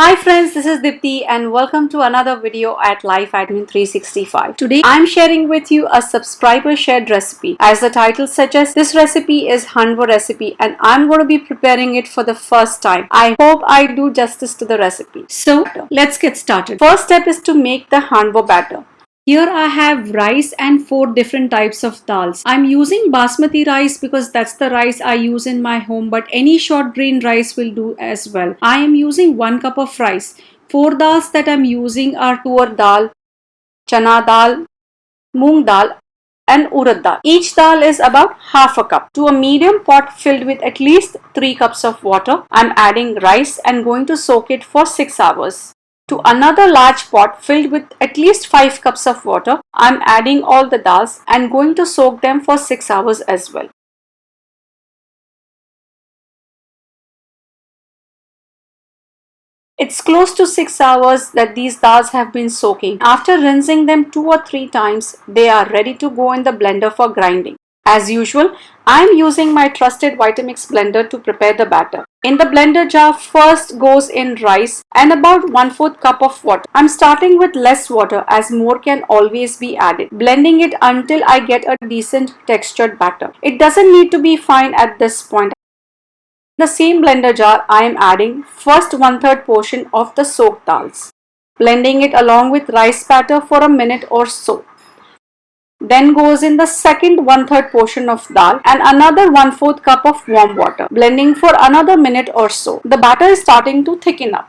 Hi friends, this is Dipti and welcome to another video at Life Admin 365. Today I'm sharing with you a subscriber shared recipe. As the title suggests, this recipe is Hanvo recipe and I'm going to be preparing it for the first time. I hope I do justice to the recipe. So let's get started. First step is to make the Hanvo batter. Here I have rice and 4 different types of dals. I'm using basmati rice because that's the rice I use in my home, but any short grain rice will do as well. I am using 1 cup of rice. 4 dals that I'm using are tur dal, chana dal, moong dal and urad dal. Each dal is about half a cup. To a medium pot filled with at least 3 cups of water, I'm adding rice and going to soak it for 6 hours. To another large pot filled with at least 5 cups of water, I'm adding all the dals and going to soak them for 6 hours as well. It's close to 6 hours that these dals have been soaking. After rinsing them 2 or 3 times, they are ready to go in the blender for grinding. As usual, I am using my trusted Vitamix blender to prepare the batter. In the blender jar, first goes in rice and about 1/4 cup of water. I'm starting with less water as more can always be added, blending it until I get a decent textured batter. It doesn't need to be fine at this point. In the same blender jar, I am adding first 1/3 portion of the soaked dals, blending it along with rice batter for a minute or so. Then goes in the second 1/3 portion of dal and another 1/4 cup of warm water, blending for another minute or so. The batter is starting to thicken up.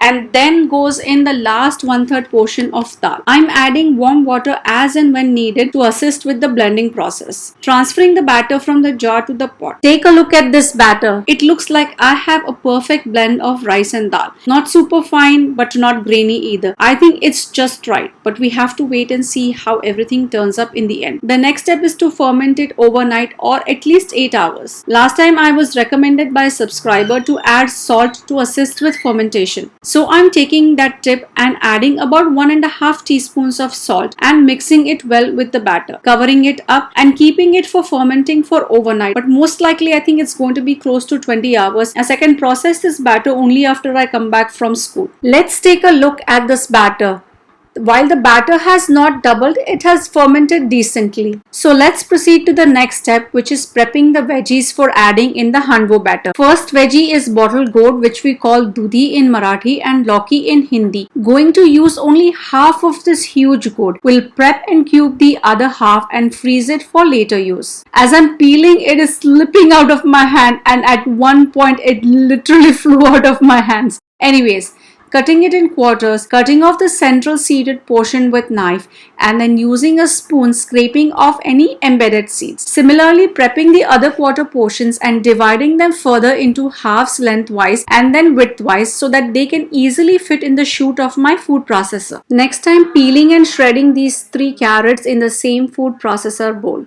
And then goes in the last 1/3 portion of dal. I'm adding warm water as and when needed to assist with the blending process. Transferring the batter from the jar to the pot. Take a look at this batter. It looks like I have a perfect blend of rice and dal. Not super fine but not grainy either. I think it's just right, but we have to wait and see how everything turns up in the end. The next step is to ferment it overnight or at least 8 hours. Last time I was recommended by a subscriber to add salt to assist with fermentation. So I'm taking that tip and adding about 1.5 teaspoons of salt and mixing it well with the batter, covering it up and keeping it for fermenting for overnight. But most likely I think it's going to be close to 20 hours as I can process this batter only after I come back from school. Let's take a look at this batter. While the batter has not doubled, it has fermented decently. So let's proceed to the next step, which is prepping the veggies for adding in the Hanvo batter. First veggie is bottle gourd, which we call dudhi in Marathi and lauki in Hindi. Going to use only half of this huge gourd. We'll prep and cube the other half and freeze it for later use. As I'm peeling, it is slipping out of my hand and at one point it literally flew out of my hands. Anyways, cutting it in quarters, cutting off the central seeded portion with knife and then using a spoon scraping off any embedded seeds. Similarly, prepping the other quarter portions and dividing them further into halves lengthwise and then widthwise so that they can easily fit in the chute of my food processor. Next, I'm peeling and shredding these 3 carrots in the same food processor bowl.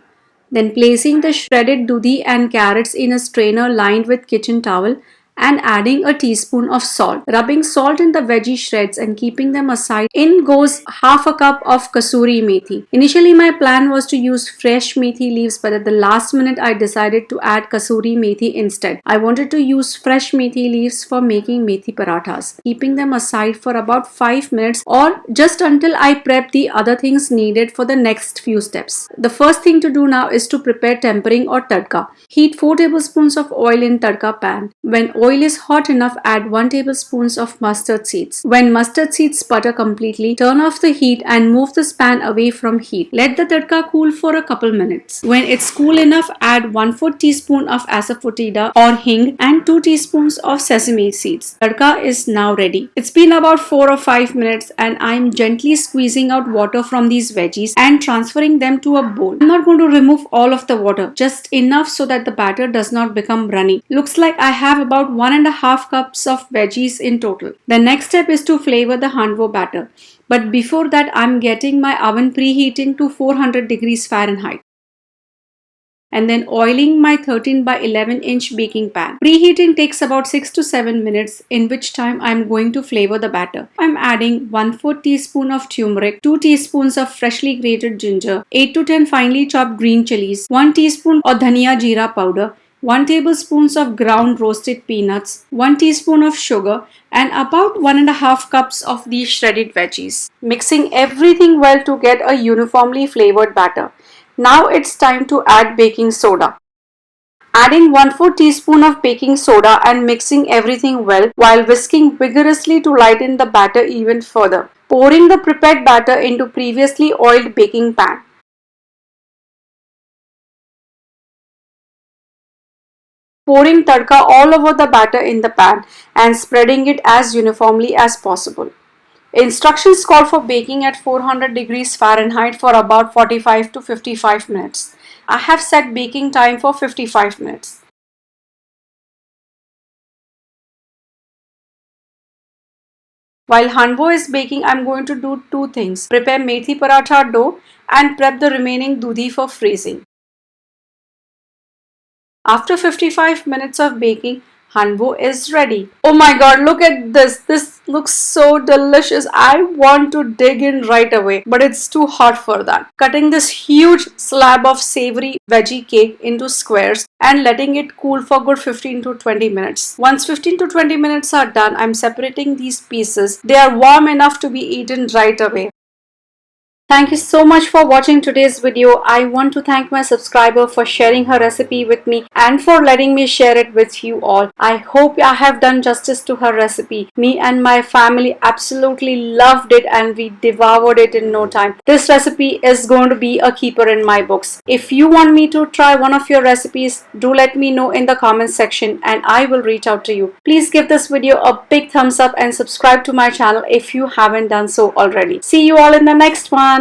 Then placing the shredded dudhi and carrots in a strainer lined with kitchen towel and adding a teaspoon of salt. Rubbing salt in the veggie shreds and keeping them aside. In goes half a cup of kasuri methi. Initially my plan was to use fresh methi leaves, but at the last minute I decided to add kasuri methi instead. I wanted to use fresh methi leaves for making methi parathas. Keeping them aside for about 5 minutes or just until I prep the other things needed for the next few steps. The first thing to do now is to prepare tempering or tadka. Heat 4 tablespoons of oil in tadka pan. When oil is hot enough, add 1 tablespoon of mustard seeds. When mustard seeds sputter completely, turn off the heat and move this pan away from heat. Let the tadka cool for a couple minutes. When it's cool enough, add 1/4 teaspoon of asafoetida or hing and 2 teaspoons of sesame seeds. Tadka is now ready. It's been about 4 or 5 minutes and I'm gently squeezing out water from these veggies and transferring them to a bowl. I'm not going to remove all of the water, just enough so that the batter does not become runny. Looks like I have about 1.5 cups of veggies in total. The next step is to flavor the Hanvo batter. But before that, I'm getting my oven preheating to 400 degrees Fahrenheit. And then oiling my 13 by 11 inch baking pan. Preheating takes about 6 to 7 minutes, in which time I'm going to flavor the batter. I'm adding 1/4 teaspoon of turmeric, 2 teaspoons of freshly grated ginger, 8 to 10 finely chopped green chilies, 1 teaspoon of dhania jeera powder, 1 tablespoon of ground roasted peanuts, 1 teaspoon of sugar, and about 1.5 cups of these shredded veggies. Mixing everything well to get a uniformly flavored batter. Now it's time to add baking soda. Adding 1/4 teaspoon of baking soda and mixing everything well while whisking vigorously to lighten the batter even further. Pouring the prepared batter into previously oiled baking pan. Pouring tadka all over the batter in the pan and spreading it as uniformly as possible. Instructions call for baking at 400 degrees Fahrenheit for about 45 to 55 minutes. I have set baking time for 55 minutes. While hanvo is baking, I'm going to do two things. Prepare methi paratha dough and prep the remaining dudhi for freezing. After 55 minutes of baking, hanvo is ready. Oh my god, look at this. This looks so delicious. I want to dig in right away, but it's too hot for that. Cutting this huge slab of savory veggie cake into squares and letting it cool for good 15 to 20 minutes. Once 15 to 20 minutes are done, I'm separating these pieces. They are warm enough to be eaten right away. Thank you so much for watching today's video. I want to thank my subscriber for sharing her recipe with me and for letting me share it with you all. I hope I have done justice to her recipe. Me and my family absolutely loved it and we devoured it in no time. This recipe is going to be a keeper in my books. If you want me to try one of your recipes, do let me know in the comments section and I will reach out to you. Please give this video a big thumbs up and subscribe to my channel if you haven't done so already. See you all in the next one.